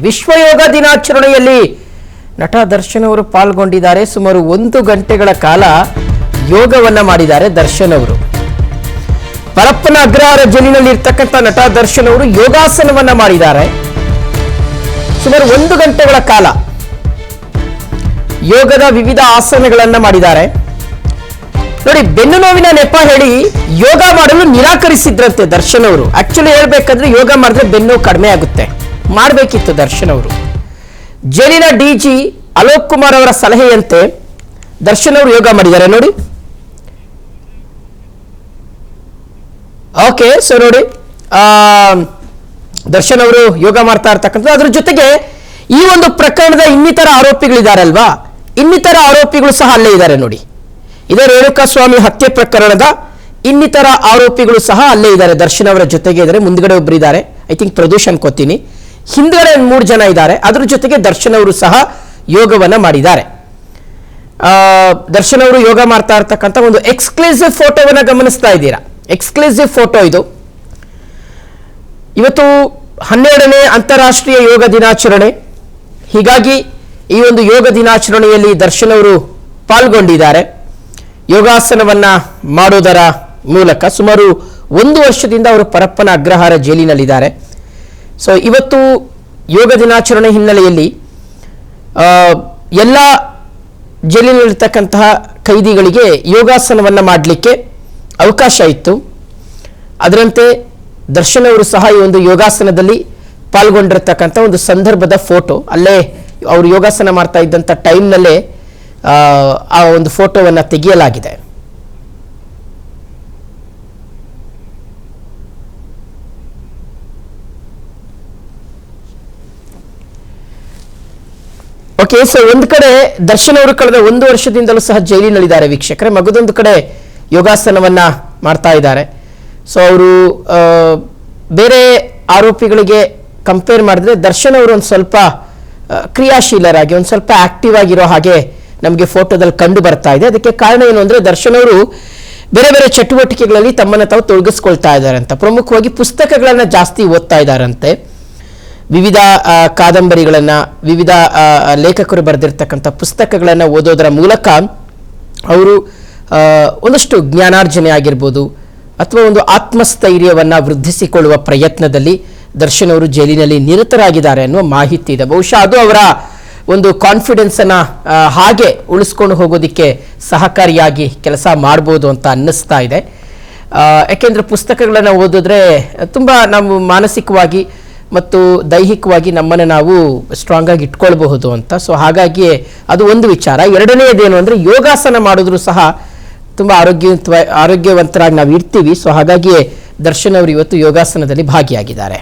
ವಿಶ್ವ ಯೋಗ ದಿನಾಚರಣೆಯಲ್ಲಿ ನಟ ದರ್ಶನ್ ಅವರು ಪಾಲ್ಗೊಂಡಿದ್ದಾರೆ. ಸುಮಾರು 1 ಗಂಟೆಗಳ ಕಾಲ ಯೋಗವನ್ನ ಮಾಡಿದ್ದಾರೆ ದರ್ಶನ್ ಅವರು. ಪರಪ್ಪನ ಅಗ್ರಹಾರ ಜೈಲಿನಲ್ಲಿ ಇರ್ತಕ್ಕಂಥ ನಟ ದರ್ಶನ್ ಅವರು ಯೋಗಾಸನವನ್ನ ಮಾಡಿದ್ದಾರೆ. ಸುಮಾರು 1 ಗಂಟೆಗಳ ಕಾಲ ಯೋಗದ ವಿವಿಧ ಆಸನಗಳನ್ನ ಮಾಡಿದ್ದಾರೆ. ನೋಡಿ, ಬೆನ್ನು ನೋವಿನ ನೆಪ ಹೇಳಿ ಯೋಗ ಮಾಡಲು ನಿರಾಕರಿಸಿದ್ರಂತೆ ದರ್ಶನ್ ಅವರು. ಆಕ್ಚುಲಿ ಹೇಳ್ಬೇಕಂದ್ರೆ ಯೋಗ ಮಾಡಿದ್ರೆ ಬೆನ್ನು ಕಡಿಮೆ ಆಗುತ್ತೆ, ಮಾಡಬೇಕಿತ್ತು ದರ್ಶನ್ ಅವರು. ಜೈಲಿನ ಡಿಜಿ ಅಲೋಕ್ ಕುಮಾರ್ ಅವರ ಸಲಹೆಯಂತೆ ದರ್ಶನ್ ಅವರು ಯೋಗ ಮಾಡಿದ್ದಾರೆ. ನೋಡಿ, ಓಕೆ. ಸೊ ನೋಡಿ, ದರ್ಶನ್ ಅವರು ಯೋಗ ಮಾಡ್ತಾ ಇರ್ತಕ್ಕಂಥದ್ದು. ಅದ್ರ ಜೊತೆಗೆ ಈ ಒಂದು ಪ್ರಕರಣದ ಇನ್ನಿತರ ಆರೋಪಿಗಳಿದಾರಲ್ವಾ, ಇನ್ನಿತರ ಆರೋಪಿಗಳು ಸಹ ಅಲ್ಲೇ ಇದ್ದಾರೆ. ನೋಡಿ, ಇದೇ ರೇಣುಕಾಸ್ವಾಮಿ ಹತ್ಯೆ ಪ್ರಕರಣದ ಇನ್ನಿತರ ಆರೋಪಿಗಳು ಸಹ ಅಲ್ಲೇ ಇದ್ದಾರೆ, ದರ್ಶನ್ ಅವರ ಜೊತೆಗೆ ಇದ್ದಾರೆ. ಮುಂದ್ಗಡೆ ಒಬ್ರು ಇದ್ದಾರೆ, ಐ ಥಿಂಕ್ ಪ್ರದೋಷ್ ಅನ್ಕೋತೀನಿ. ಹಿಂದ್ಗಡೆ 3 ಜನ ಇದ್ದಾರೆ. ಅದ್ರ ಜೊತೆಗೆ ದರ್ಶನ್ ಅವರು ಸಹ ಯೋಗವನ್ನ ಮಾಡಿದ್ದಾರೆ. ದರ್ಶನ್ ಅವರು ಯೋಗ ಮಾಡ್ತಾ ಇರ್ತಕ್ಕಂಥ ಒಂದು ಎಕ್ಸ್ಕ್ಲೂಸಿವ್ ಫೋಟೋವನ್ನ ಗಮನಿಸ್ತಾ ಇದ್ದೀರಾ. ಎಕ್ಸ್ಕ್ಲೂಸಿವ್ ಫೋಟೋ ಇದು. ಇವತ್ತು 12ನೇ ಅಂತಾರಾಷ್ಟ್ರೀಯ ಯೋಗ ದಿನಾಚರಣೆ. ಹೀಗಾಗಿ ಈ ಒಂದು ಯೋಗ ದಿನಾಚರಣೆಯಲ್ಲಿ ದರ್ಶನ್ ಅವರು ಪಾಲ್ಗೊಂಡಿದ್ದಾರೆ. ಯೋಗಾಸನವನ್ನ ಮಾಡೋದರ ಮೂಲಕ ಸುಮಾರು 1 ವರ್ಷದಿಂದ ಅವರು ಪರಪ್ಪನ ಅಗ್ರಹಾರ ಜೈಲಿನಲ್ಲಿದ್ದಾರೆ. ಸೊ ಇವತ್ತು ಯೋಗ ದಿನಾಚರಣೆ ಹಿನ್ನೆಲೆಯಲ್ಲಿ ಎಲ್ಲ ಜೈಲಿನಲ್ಲಿರ್ತಕ್ಕಂತಹ ಕೈದಿಗಳಿಗೆ ಯೋಗಾಸನವನ್ನ ಮಾಡಲಿಕ್ಕೆ ಅವಕಾಶ ಇತ್ತು. ಅದರಂತೆ ದರ್ಶನ್ ಅವರು ಸಹ ಈ ಒಂದು ಯೋಗಾಸನದಲ್ಲಿ ಪಾಲ್ಗೊಂಡಿರ್ತಕ್ಕಂಥ ಒಂದು ಸಂದರ್ಭದ ಫೋಟೋ, ಅಲ್ಲೇ ಅವರು ಯೋಗಾಸನ ಮಾಡ್ತಾ ಇದ್ದಂಥ ಟೈಮ್ನಲ್ಲೇ ಆ ಒಂದು ಫೋಟೋವನ್ನು ತೆಗೆಯಲಾಗಿದೆ. ಓಕೆ. ಸೊ ಒಂದು ಕಡೆ ದರ್ಶನ್ ಅವರು ಕಳೆದ 1 ವರ್ಷದಿಂದಲೂ ಸಹ ಜೈಲಿನಲ್ಲಿದ್ದಾರೆ ವೀಕ್ಷಕರೇ. ಮಗದೊಂದು ಕಡೆ ಯೋಗಾಸನವನ್ನ ಮಾಡ್ತಾ ಇದ್ದಾರೆ. ಸೊ ಅವರು ಬೇರೆ ಆರೋಪಿಗಳಿಗೆ ಕಂಪೇರ್ ಮಾಡಿದ್ರೆ ದರ್ಶನ್ ಅವರು ಒಂದು ಸ್ವಲ್ಪ ಕ್ರಿಯಾಶೀಲರಾಗಿ, ಒಂದು ಸ್ವಲ್ಪ ಆಕ್ಟಿವ್ ಆಗಿರೋ ಹಾಗೆ ನಮಗೆ ಫೋಟೋದಲ್ಲಿ ಕಂಡು ಬರ್ತಾ ಇದೆ. ಅದಕ್ಕೆ ಕಾರಣ ಏನು ಅಂದ್ರೆ ದರ್ಶನ್ ಅವರು ಬೇರೆ ಬೇರೆ ಚಟುವಟಿಕೆಗಳಲ್ಲಿ ತಮ್ಮನ್ನು ತಾವು ತೊಡಗಿಸ್ಕೊಳ್ತಾ ಇದ್ದಾರೆ ಅಂತ. ಪ್ರಮುಖವಾಗಿ ಪುಸ್ತಕಗಳನ್ನ ಜಾಸ್ತಿ ಓದ್ತಾ ಇದ್ದಾರಂತೆ. ವಿವಿಧ ಕಾದಂಬರಿಗಳನ್ನ, ವಿವಿಧ ಲೇಖಕರು ಬರೆದಿರ್ತಕ್ಕಂಥ ಪುಸ್ತಕಗಳನ್ನ ಓದೋದರ ಮೂಲಕ ಅವರು ಒಂದಷ್ಟು ಜ್ಞಾನಾರ್ಜನೆ ಆಗಿರ್ಬೋದು ಅಥವಾ ಒಂದು ಆತ್ಮಸ್ಥೈರ್ಯವನ್ನ ವೃದ್ಧಿಸಿಕೊಳ್ಳುವ ಪ್ರಯತ್ನದಲ್ಲಿ ದರ್ಶನ್ ಅವರು ಜೈಲಿನಲ್ಲಿ ನಿರತರಾಗಿದ್ದಾರೆ ಅನ್ನುವ ಮಾಹಿತಿ ಇದೆ. ಬಹುಶಃ ಅದು ಅವರ ಒಂದು ಕಾನ್ಫಿಡೆನ್ಸ್ ಅನ್ನ ಹಾಗೆ ಉಳಿಸ್ಕೊಂಡು ಹೋಗೋದಿಕ್ಕೆ ಸಹಕಾರಿಯಾಗಿ ಕೆಲಸ ಮಾಡ್ಬೋದು ಅಂತ ಅನ್ನಿಸ್ತಾ ಇದೆ. ಯಾಕೆಂದ್ರೆ ಪುಸ್ತಕಗಳನ್ನು ಓದಿದ್ರೆ ತುಂಬಾ ನಾವು ಮಾನಸಿಕವಾಗಿ ಮತ್ತು ದೈಹಿಕವಾಗಿ ನಮ್ಮನ್ನು ನಾವು ಸ್ಟ್ರಾಂಗ್ ಆಗಿ ಇಟ್ಕೊಳ್ಬಹುದು ಅಂತ. ಸೊ ಹಾಗಾಗಿ ಅದು ಒಂದು ವಿಚಾರ. ಎರಡನೆಯದೇನು ಅಂದ್ರೆ ಯೋಗಾಸನ ಮಾಡಿದ್ರು ಸಹ ತುಂಬಾ ಆರೋಗ್ಯವಂತರಾಗಿ ನಾವು ಇರ್ತೀವಿ. ಸೊ ಹಾಗಾಗಿ ದರ್ಶನ್ ಅವರು ಇವತ್ತು ಯೋಗಾಸನದಲ್ಲಿ ಭಾಗಿಯಾಗಿದ್ದಾರೆ.